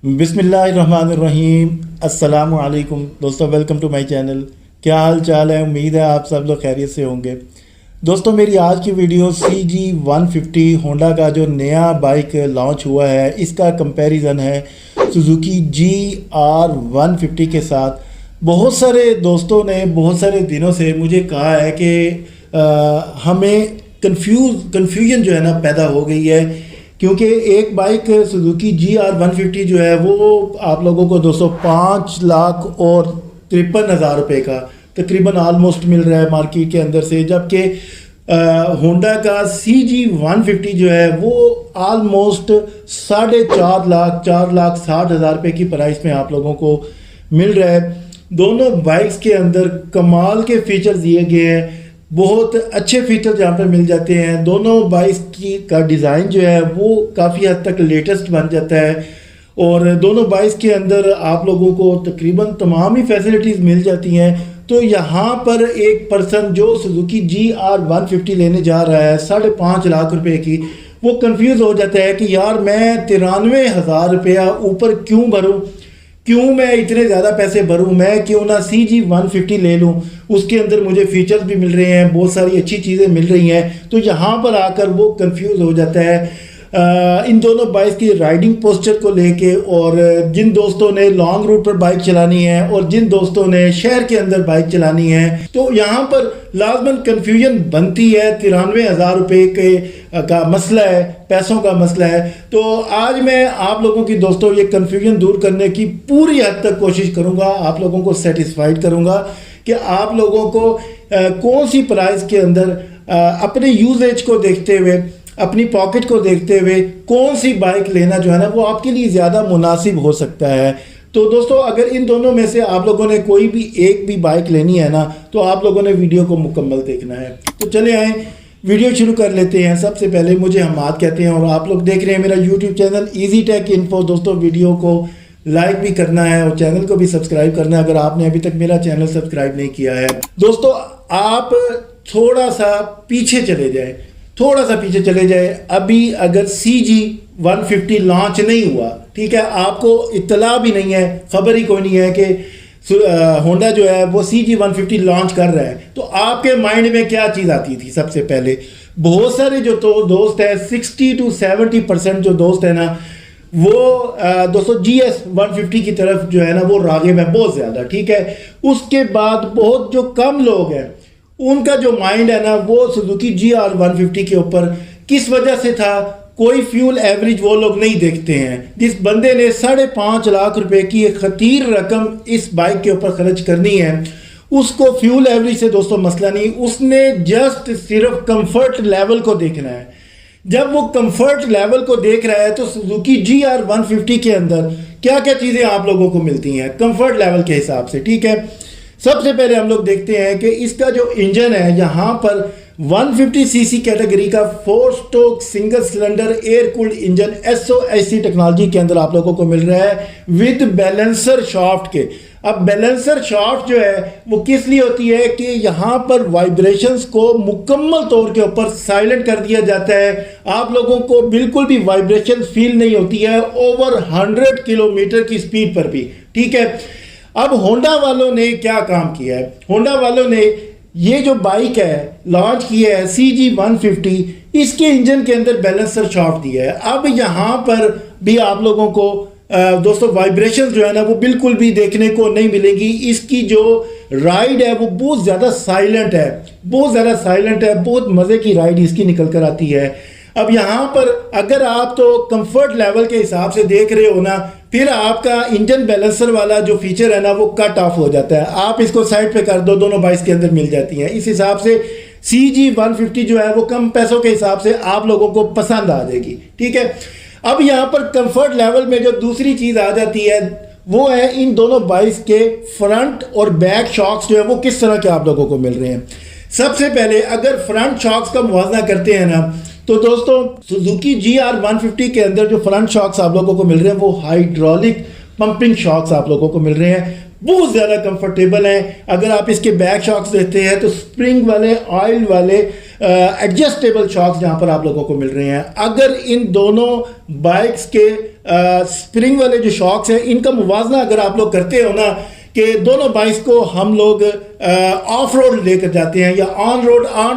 बिस्मिल्लाहिर्रहमानिर्रहीम। अस्सलामु अलैकुम दोस्तों, वेलकम टू माय चैनल। क्या हाल चाल है? उम्मीद है आप सब लोग खैरियत से होंगे। दोस्तों, मेरी आज की वीडियो CG150 होंडा का जो नया बाइक लॉन्च हुआ है, इसका कंपैरिजन है सुजुकी GR150 के साथ। बहुत सारे दोस्तों ने बहुत सारे दिनों से मुझे कहा है कि हमें कन्फ्यूजन जो है ना पैदा हो गई है, क्योंकि एक बाइक सुजुकी GR150 जो है वो आप लोगों को दोस्तों 5,53,000 रुपये का तकरीबन आलमोस्ट मिल रहा है मार्केट के अंदर से, जबकि होंडा का CG150 जो है वो आलमोस्ट 4,60,000 रुपये की प्राइस में आप लोगों को मिल रहा है। दोनों बाइक्स के अंदर कमाल के फीचर्स दिए गए हैं, बहुत अच्छे फीचर यहाँ पर मिल जाते हैं। दोनों बाइक्स का डिज़ाइन जो है वो काफ़ी हद तक लेटेस्ट बन जाता है और दोनों बाइक्स के अंदर आप लोगों को तकरीबन तमाम ही फैसिलिटीज़ मिल जाती हैं। तो यहाँ पर एक पर्सन जो सुजुकी GR150 लेने जा रहा है 5.5 लाख रुपए की, वो कंफ्यूज हो जाता है कि यार मैं 93,000 रुपया ऊपर क्यों भरूँ, क्यों मैं इतने ज़्यादा पैसे भरूँ, मैं क्यों ना CG150 ले लूँ। उसके अंदर मुझे फीचर्स भी मिल रहे हैं, बहुत सारी अच्छी चीज़ें मिल रही हैं। तो यहाँ पर आकर वो कंफ्यूज हो जाता है इन दोनों बाइक्स की राइडिंग पोस्चर को लेके। और जिन दोस्तों ने लॉन्ग रूट पर बाइक चलानी है और जिन दोस्तों ने शहर के अंदर बाइक चलानी है, तो यहाँ पर लाजमन कन्फ्यूजन बनती है। 93,000 रुपये का मसला है, पैसों का मसला है। तो आज मैं आप लोगों की दोस्तों ये कन्फ्यूजन दूर करने की पूरी हद तक कोशिश करूँगा, आप लोगों को सेटिस्फाइड करूँगा कि आप लोगों को कौन सी प्राइस के अंदर अपने यूजेज को देखते हुए, अपनी पॉकेट को देखते हुए कौन सी बाइक लेना जो है ना वो आपके लिए ज़्यादा मुनासिब हो सकता है। तो दोस्तों, अगर इन दोनों में से आप लोगों ने कोई भी एक भी बाइक लेनी है ना, तो आप लोगों ने वीडियो को मुकम्मल देखना है। तो चले आए वीडियो शुरू कर लेते हैं। सबसे पहले मुझे हमाद कहते हैं और आप लोग देख रहे हैं मेरा YouTube channel easy take info. दोस्तों, वीडियो को लाइक भी करना है और चैनल को भी सब्सक्राइब करना है अगर आपने अभी तक मेरा चैनल सब्सक्राइब नहीं किया है। दोस्तों, आप थोड़ा सा पीछे चले जाए, थोड़ा सा पीछे चले जाए। अभी अगर CG150 लॉन्च नहीं हुआ, ठीक है, आपको इत्तला भी नहीं है, खबर ही कोई नहीं है कि होंडा जो है वो CG150 लॉन्च कर रहा है, तो आपके माइंड में क्या चीज़ आती थी? सबसे पहले बहुत सारे जो तो दोस्त हैं, 60 to 70% जो दोस्त हैं ना, वो दोस्तों GS150 की तरफ जो है ना वो राग़िब है बहुत ज़्यादा, ठीक है। उसके बाद बहुत जो कम लोग हैं उनका जो माइंड है ना वो सुजुकी GR150 के ऊपर किस वजह से था, कोई फ्यूल एवरेज वो लोग नहीं देखते हैं। जिस बंदे ने 5.5 लाख रुपए की एक खतीर रकम इस बाइक के ऊपर खर्च करनी है, उसको फ्यूल एवरेज से दोस्तों मसला नहीं, उसने जस्ट सिर्फ कंफर्ट लेवल को देखना है। जब वो कंफर्ट लेवल को देख रहा है तो सुजुकी GR150 के अंदर क्या क्या चीज़ें आप लोगों को मिलती हैं कंफर्ट लेवल के हिसाब से, ठीक है। सबसे पहले हम लोग देखते हैं कि इसका जो इंजन है, यहाँ पर 150cc कैटेगरी का 4 stroke single cylinder air cooled engine SOHC technology के अंदर आप लोगों को मिल रहा है विद बैलेंसर शाफ्ट के। अब बैलेंसर शाफ्ट जो है वो किस लिए होती है कि यहाँ पर वाइब्रेशंस को मुकम्मल तौर के ऊपर साइलेंट कर दिया जाता है। आप लोगों को बिल्कुल भी वाइब्रेशन फील नहीं होती है ओवर 100 किलोमीटर की स्पीड पर भी, ठीक है। अब होंडा वालों ने क्या काम किया है, होंडा वालों ने ये जो बाइक है लॉन्च किया है CG150, इसके इंजन के अंदर बैलेंसर शाफ्ट दिया है। अब यहाँ पर भी आप लोगों को दोस्तों वाइब्रेशन जो है ना वो बिल्कुल भी देखने को नहीं मिलेगी। इसकी जो राइड है वो बहुत ज़्यादा साइलेंट है, बहुत ज़्यादा साइलेंट है, बहुत मज़े की राइड इसकी निकल कर आती है। अब यहाँ पर अगर आप तो कंफर्ट लेवल के हिसाब से देख रहे हो ना, फिर आपका इंजन बैलेंसर वाला जो फीचर है ना वो कट ऑफ हो जाता है। आप इसको साइड पे कर दो, दोनों बाइक्स के अंदर मिल जाती हैं। इस हिसाब से CG150 जो है वो कम पैसों के हिसाब से आप लोगों को पसंद आ जाएगी, ठीक है। अब यहाँ पर कंफर्ट लेवल में जो दूसरी चीज़ आ जाती है वो है इन दोनों बाइक्स के फ्रंट और बैक शॉक्स जो है वो किस तरह के आप लोगों को मिल रहे हैं। सबसे पहले अगर फ्रंट शॉक्स का मुवाजना करते हैं ना, तो दोस्तों सुजुकी GR150 के अंदर जो फ्रंट शॉक्स आप लोगों को मिल रहे हैं वो हाइड्रोलिक पंपिंग शॉक्स आप लोगों को मिल रहे हैं, बहुत ज़्यादा कंफर्टेबल हैं। अगर आप इसके बैक शॉक्स देखते हैं तो स्प्रिंग वाले, ऑयल वाले एडजस्टेबल शॉक्स जहाँ पर आप लोगों को मिल रहे हैं। अगर इन दोनों बाइक्स के स्प्रिंग वाले जो शॉक्स हैं इनका मुवाजना अगर आप लोग करते हो ना कि दोनों बाइक्स को हम लोग ऑफ रोड लेकर जाते हैं या ऑन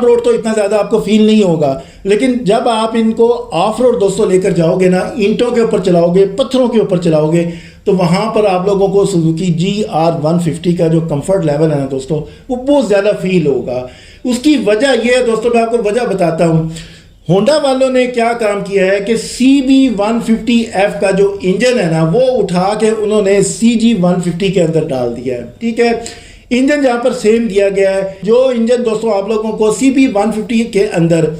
रोड तो इतना ज़्यादा आपको फील नहीं होगा, लेकिन जब आप इनको ऑफ रोड दोस्तों लेकर जाओगे ना, ईंटों के ऊपर चलाओगे, पत्थरों के ऊपर चलाओगे, तो वहाँ पर आप लोगों को सुजुकी GR150 का जो कंफर्ट लेवल है ना दोस्तों वो बहुत ज़्यादा फील होगा। उसकी वजह ये है दोस्तों, मैं आपको वजह बताता हूँ। होंडा वालों ने क्या काम किया है कि CB150F का जो इंजन है ना वो उठा के उन्होंने CG150 के अंदर डाल दिया है। ठीक है, इंजन जहाँ पर सेम दिया गया है। जो इंजन दोस्तों आप लोगों को CB150 के अंदर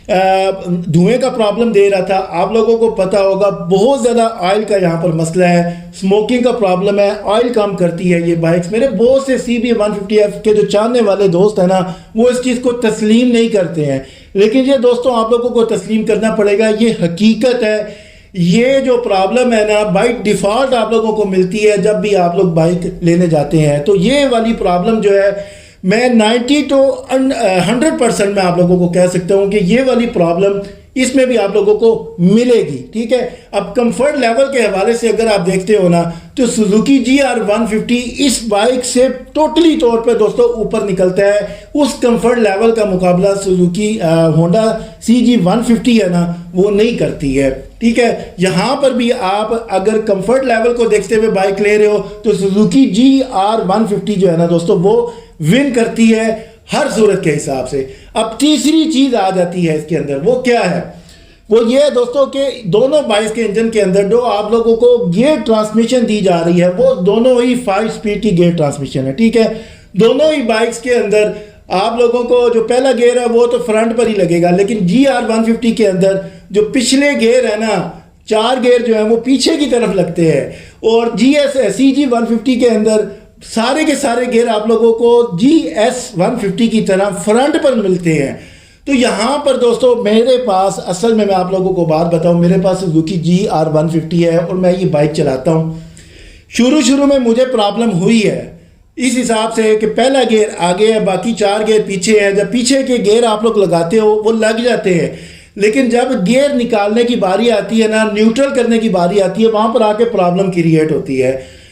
धुएं का प्रॉब्लम दे रहा था, आप लोगों को पता होगा बहुत ज़्यादा ऑयल का यहाँ पर मसला है, स्मोकिंग का प्रॉब्लम है, ऑयल कम करती है ये बाइक्स। मेरे बहुत से CB150F के जो चाहने वाले दोस्त हैं ना वो इस चीज़ को तस्लीम नहीं करते हैं, लेकिन ये दोस्तों आप लोगों को तस्लीम करना पड़ेगा, ये हकीकत है। ये जो प्रॉब्लम है ना बाई डिफ़ॉल्ट आप लोगों को मिलती है जब भी आप लोग बाइक लेने जाते हैं। तो ये वाली प्रॉब्लम जो है मैं 90 to 100% मैं आप लोगों को कह सकता हूँ कि ये वाली प्रॉब्लम इसमें भी आप लोगों को मिलेगी। ठीक है, अब कंफर्ट लेवल के हवाले से अगर आप देखते हो ना तो सुजुकी GR150 इस बाइक से टोटली तौर पे दोस्तों ऊपर निकलता है। उस कंफर्ट लेवल का मुकाबला सुजुकी होंडा CG150 है ना वो नहीं करती है। ठीक है, यहाँ पर भी आप अगर कंफर्ट लेवल को देखते हुए बाइक ले रहे हो तो सुजुकी GR150 जो है ना दोस्तों वो विन करती है हर सूरत के हिसाब से। अब तीसरी चीज आ जाती है इसके अंदर, वो क्या है? वो ये है दोस्तों कि दोनों बाइक्स के इंजन के अंदर जो आप लोगों को गियर ट्रांसमिशन दी जा रही है वो दोनों ही 5 स्पीड की गियर ट्रांसमिशन है। ठीक है, दोनों ही बाइक्स के अंदर आप लोगों को जो पहला गियर है वो तो फ्रंट पर ही लगेगा, लेकिन GR150 के अंदर जो पिछले गियर है ना 4 गियर जो है वो पीछे की तरफ लगते हैं और CG150 के अंदर सारे के सारे गियर आप लोगों को GS150 की तरह फ्रंट पर मिलते हैं। तो यहाँ पर दोस्तों मेरे पास असल में मैं आप लोगों को बात बताऊँ, मेरे पास सुजुकी GR150 है और मैं ये बाइक चलाता हूँ। शुरू में मुझे प्रॉब्लम हुई है इस हिसाब से कि पहला गियर आगे है, बाकी 4 गियर पीछे है। जब पीछे के गियर आप लोग लगाते हो वो लग जाते हैं, लेकिन जब गियर निकालने की बारी आती है ना, न्यूट्रल करने की बारी आती है, वहाँ पर आके प्रॉब्लम क्रिएट होती है।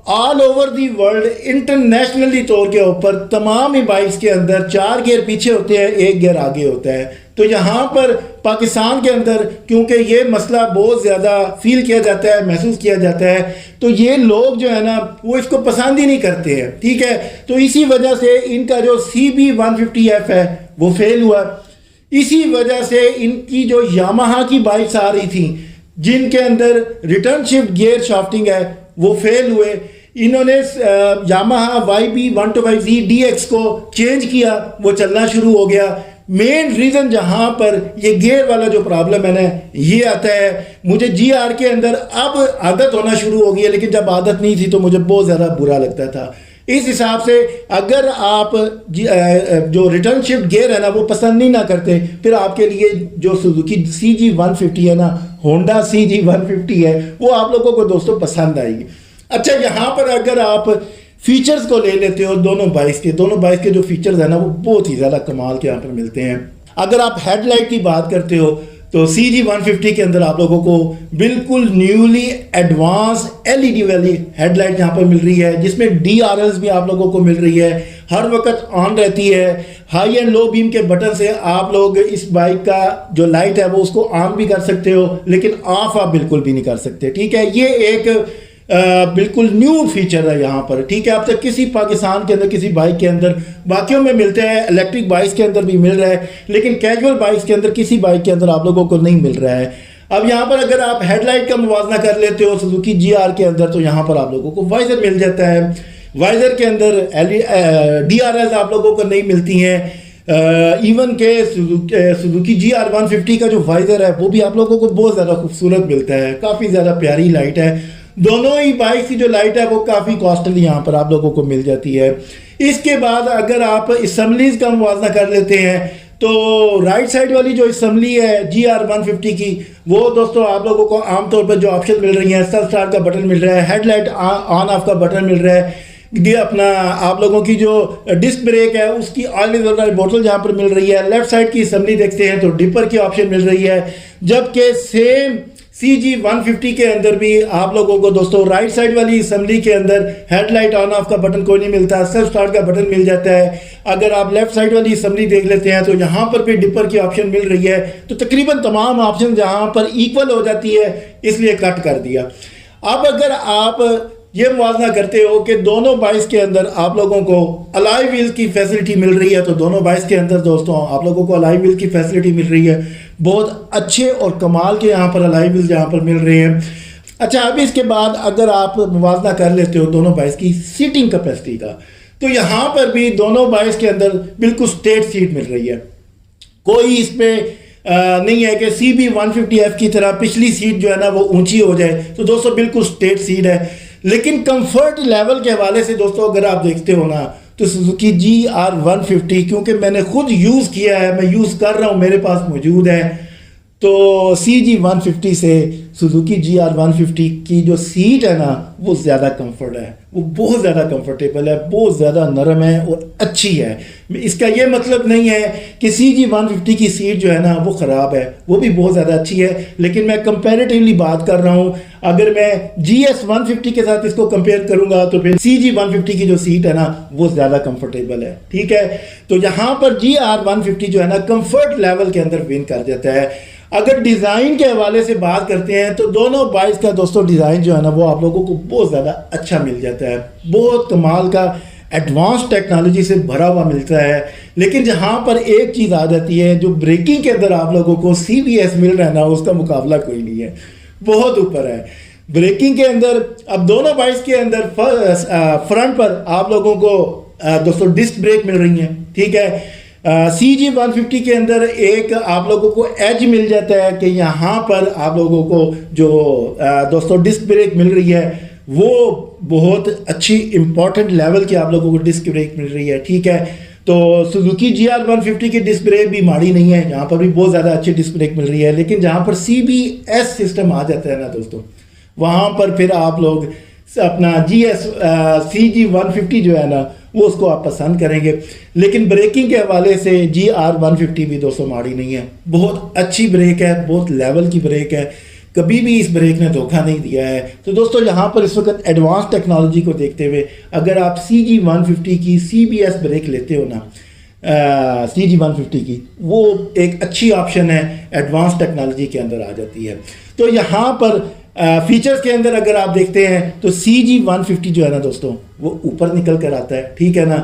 All over the world internationally तौर के ऊपर तमाम ही बाइक्स के अंदर 4 गियर पीछे होते हैं, 1 गियर आगे होता है। तो यहाँ पर पाकिस्तान के अंदर क्योंकि ये मसला बहुत ज़्यादा फील किया जाता है, महसूस किया जाता है, तो ये लोग जो है ना वो इसको पसंद ही नहीं करते हैं। ठीक है, तो इसी वजह से इनका जो CB150F है वो फेल हुआ। इसी वजह से इनकी जो यामाहा की बाइक्स आ रही थी जिनके अंदर रिटर्न शिफ्ट गियर शाफ्टिंग है वो फेल हुए। इन्होंने यामाहा YB125Z DX को चेंज किया, वो चलना शुरू हो गया। मेन रीज़न जहाँ पर ये गियर वाला जो प्रॉब्लम है ना ये आता है। मुझे GR के अंदर अब आदत होना शुरू हो गई है, लेकिन जब आदत नहीं थी तो मुझे बहुत ज़्यादा बुरा लगता था। इस हिसाब से अगर आप जो रिटर्न शिफ्ट गियर है ना वो पसंद नहीं ना करते, फिर आपके लिए जो सुजुकी CG150 है ना, होंडा CG150 है, वो आप लोगों को दोस्तों पसंद आएगी। अच्छा, यहाँ पर अगर आप फीचर्स को ले लेते हो दोनों बाइक्स के जो फीचर्स है ना वो बहुत ही ज़्यादा कमाल के यहाँ पर मिलते हैं। अगर आप हेडलाइट की बात करते हो तो CG150 के अंदर आप लोगों को बिल्कुल न्यूली एडवांस LED वाली हेडलाइट यहाँ पर मिल रही है, जिसमें DRLs भी आप लोगों को मिल रही है, हर वक्त ऑन रहती है। हाई एंड लो बीम के बटन से आप लोग इस बाइक का जो लाइट है वो उसको ऑन भी कर सकते हो, लेकिन ऑफ आप बिल्कुल भी नहीं कर सकते। ठीक है, ये एक बिल्कुल न्यू फीचर है यहाँ पर। ठीक है, अब तक किसी पाकिस्तान के अंदर किसी बाइक के अंदर बाकियों में मिलते हैं, इलेक्ट्रिक बाइक्स के अंदर भी मिल रहा है, लेकिन कैजुअल बाइक्स के अंदर किसी बाइक के अंदर आप लोगों को नहीं मिल रहा है। अब यहाँ पर अगर आप हेडलाइट का मुवाजना कर लेते हो सुजुकी GR के अंदर तो यहाँ पर आप लोगों को वाइजर मिल जाता है। वाइजर के अंदर DRLs आप लोगों को नहीं मिलती हैं। इवन के सुजुकी GR150 का जो वाइजर है वो भी आप लोगों को बहुत ज़्यादा खूबसूरत मिलता है, काफ़ी ज़्यादा प्यारी लाइट है। दोनों ही बाइक की जो लाइट है वो काफ़ी कॉस्टली यहाँ पर आप लोगों को मिल जाती है। इसके बाद अगर आप असम्बलीज का मुवाजना कर लेते हैं तो राइट साइड वाली जो असम्बली है GR150 की वो दोस्तों आप लोगों को आमतौर पर जो ऑप्शन मिल रही हैं, सेल्फ स्टार्ट का बटन मिल रहा है, हेडलाइट ऑन ऑफ का बटन मिल रहा है, ये अपना आप लोगों की जो डिस्क ब्रेक है उसकी ऑयल वाली बोतल जहाँ पर मिल रही है। लेफ्ट साइड की असम्बली देखते हैं तो डिपर की ऑप्शन मिल रही है, जबकि CG150 के अंदर भी आप लोगों को दोस्तों राइट साइड वाली असेंबली के अंदर हेडलाइट ऑन ऑफ का बटन कोई नहीं मिलता, सेल्फ स्टार्ट का बटन मिल जाता है। अगर आप लेफ्ट साइड वाली असेंबली देख लेते हैं तो यहाँ पर भी डिपर की ऑप्शन मिल रही है। तो तकरीबन तमाम ऑप्शन जहाँ पर इक्वल हो जाती है, इसलिए कट कर दिया। अब अगर आप ये मुआवजा करते हो कि दोनों बाइक्स के अंदर आप लोगों को अलाई व्हील्स की फैसिलिटी मिल रही है, तो दोनों बाइक्स के अंदर दोस्तों आप लोगों को अलाई व्हील्स की फैसिलिटी मिल रही है। बहुत अच्छे और कमाल के यहाँ पर अलाई व्हील्स यहाँ पर मिल रहे हैं। अच्छा, अभी इसके बाद अगर आप मुआवजा कर लेते हो दोनों बाइक्स की सीटिंग कैपेसिटी का, तो यहाँ पर भी दोनों बाइक्स के अंदर बिल्कुल स्ट्रेट सीट मिल रही है। कोई इसमें नहीं है कि CB150F की तरह पिछली सीट जो है ना वो ऊंची हो जाए। तो दोस्तों बिल्कुल स्ट्रेट सीट है। लेकिन कंफर्ट लेवल के हवाले से दोस्तों अगर आप देखते हो ना, तो सुजुकी GR150, क्योंकि मैंने खुद यूज़ किया है, मैं यूज़ कर रहा हूँ, मेरे पास मौजूद है, तो CG150 से सुजुकी GR150 की जो सीट है ना वो ज़्यादा कंफर्ट है, वो बहुत ज़्यादा कंफर्टेबल है, बहुत ज़्यादा नरम है और अच्छी है। इसका ये मतलब नहीं है कि CG150 की सीट जो है ना वो ख़राब है, वो भी बहुत ज़्यादा अच्छी है। लेकिन मैं कंपैरेटिवली बात कर रहा हूँ, अगर मैं GS150 के साथ इसको कंपेयर करूँगा तो फिर CG150 की जो सीट है ना वो ज़्यादा कंफर्टेबल है। ठीक है, तो यहाँ पर GR150 जो है ना कंफर्ट लेवल के अंदर विन कर जाता है। अगर डिज़ाइन के हवाले से बात करते हैं तो दोनों बाइक्स का दोस्तों डिज़ाइन जो है ना वो आप लोगों को बहुत ज़्यादा अच्छा मिल जाता है, बहुत कमाल का एडवांस टेक्नोलॉजी से भरा हुआ मिलता है। लेकिन जहाँ पर एक चीज़ आ जाती है, जो ब्रेकिंग के अंदर आप लोगों को CBS मिल रहा है ना, उसका मुकाबला कोई नहीं है, बहुत ऊपर है ब्रेकिंग के अंदर। अब दोनों बाइक्स के अंदर फ्रंट पर आप लोगों को दोस्तों डिस्क ब्रेक मिल रही हैं। ठीक है, CG150 के अंदर एक आप लोगों को एज मिल जाता है कि यहाँ पर आप लोगों को जो दोस्तों डिस्क ब्रेक मिल रही है वो बहुत अच्छी इंपॉर्टेंट लेवल की आप लोगों को डिस्क ब्रेक मिल रही है। ठीक है, तो सुजुकी GR150 की डिस्क ब्रेक भी माड़ी नहीं है, यहाँ पर भी बहुत ज़्यादा अच्छी डिस्क ब्रेक मिल रही है। लेकिन जहाँ पर CBS सिस्टम आ जाता है ना दोस्तों, वहाँ पर फिर आप लोग अपना CG150 जो है ना वो उसको आप पसंद करेंगे। लेकिन ब्रेकिंग के हवाले से GR150 भी दोस्तों माड़ी नहीं है, बहुत अच्छी ब्रेक है, बहुत लेवल की ब्रेक है, कभी भी इस ब्रेक ने धोखा नहीं दिया है। तो दोस्तों यहाँ पर इस वक्त एडवांस टेक्नोलॉजी को देखते हुए अगर आप CG150 की CBS ब्रेक लेते हो ना, CG150 की, वो एक अच्छी ऑप्शन है, एडवांस टेक्नोलॉजी के अंदर आ जाती है। तो यहाँ पर फीचर्स के अंदर अगर आप देखते हैं तो CG150 जो है ना दोस्तों वो ऊपर निकल कर आता है। ठीक है ना,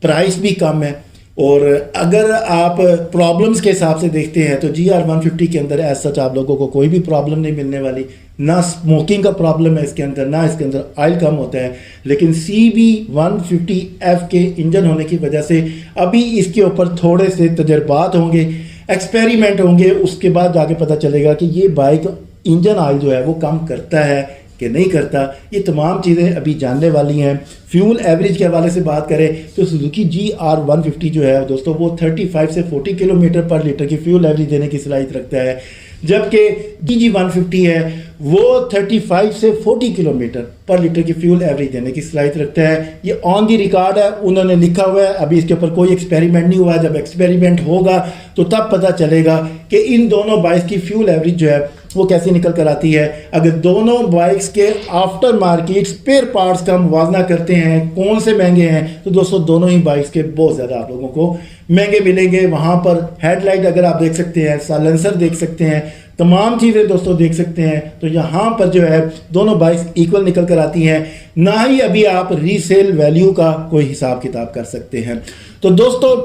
प्राइस भी कम है। और अगर आप प्रॉब्लम्स के हिसाब से देखते हैं तो GR150 के अंदर एज सच आप लोगों को कोई भी प्रॉब्लम नहीं मिलने वाली, ना स्मोकिंग का प्रॉब्लम है इसके अंदर, ना इसके अंदर ऑयल कम होता है। लेकिन CB150F के इंजन होने की वजह से अभी इसके ऊपर थोड़े से तजर्बात होंगे, एक्सपेरिमेंट होंगे, उसके बाद जाके पता चलेगा कि ये बाइक इंजन ऑयल जो है वो कम करता है कि नहीं करता। ये तमाम चीज़ें अभी जानने वाली हैं। फ्यूल एवरेज के हवाले से बात करें तो सुजुकी GR150 जो है दोस्तों वो 35 से 40 किलोमीटर पर लीटर की फ्यूल एवरेज देने की सलाहियत रखता है, जबकि CG150 है वो 35 से 40 किलोमीटर पर लीटर की फ्यूल एवरेज देने की सलाहियत रखता है। ये ऑन दी रिकॉर्ड है, उन्होंने लिखा हुआ है, अभी इसके ऊपर कोई एक्सपेरिमेंट नहीं हुआ। जब एक्सपेरिमेंट होगा तो तब पता चलेगा कि इन दोनों बाइक्स की फ्यूल एवरेज जो है वो कैसे निकल कर आती है। अगर दोनों बाइक्स के आफ्टर मार्केट स्पेयर पार्ट्स का मुवाजना करते हैं कौन से महंगे हैं, तो दोस्तों दोनों ही बाइक्स के बहुत ज़्यादा आप लोगों को महंगे मिलेंगे। वहाँ पर हेडलाइट अगर आप देख सकते हैं, साइलेंसर देख सकते हैं, तमाम चीज़ें दोस्तों देख सकते हैं। तो यहाँ पर जो है दोनों बाइक्स इक्वल निकल कर आती हैं, ना ही अभी आप रीसेल वैल्यू का कोई हिसाब किताब कर सकते हैं। तो दोस्तों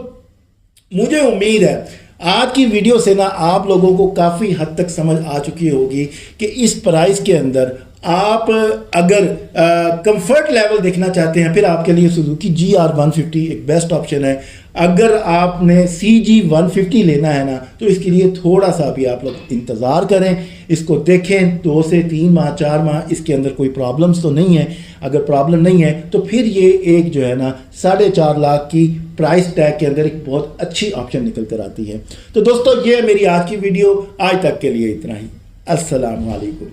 मुझे उम्मीद है आज की वीडियो से ना आप लोगों को काफ़ी हद तक समझ आ चुकी होगी कि इस प्राइस के अंदर आप अगर कंफर्ट लेवल देखना चाहते हैं फिर आपके लिए सुजुकी GR150 एक बेस्ट ऑप्शन है। अगर आपने CG150 लेना है ना तो इसके लिए थोड़ा सा भी आप लोग इंतज़ार करें, इसको देखें 2 से 3 माह 4 माह, इसके अंदर कोई प्रॉब्लम्स तो नहीं है। अगर प्रॉब्लम नहीं है तो फिर ये एक जो है ना 4.5 लाख की प्राइस टैग के अंदर एक बहुत अच्छी ऑप्शन निकल कर आती है। तो दोस्तों ये मेरी आज की वीडियो, आज तक के लिए इतना ही। अस्सलाम वालेकुम।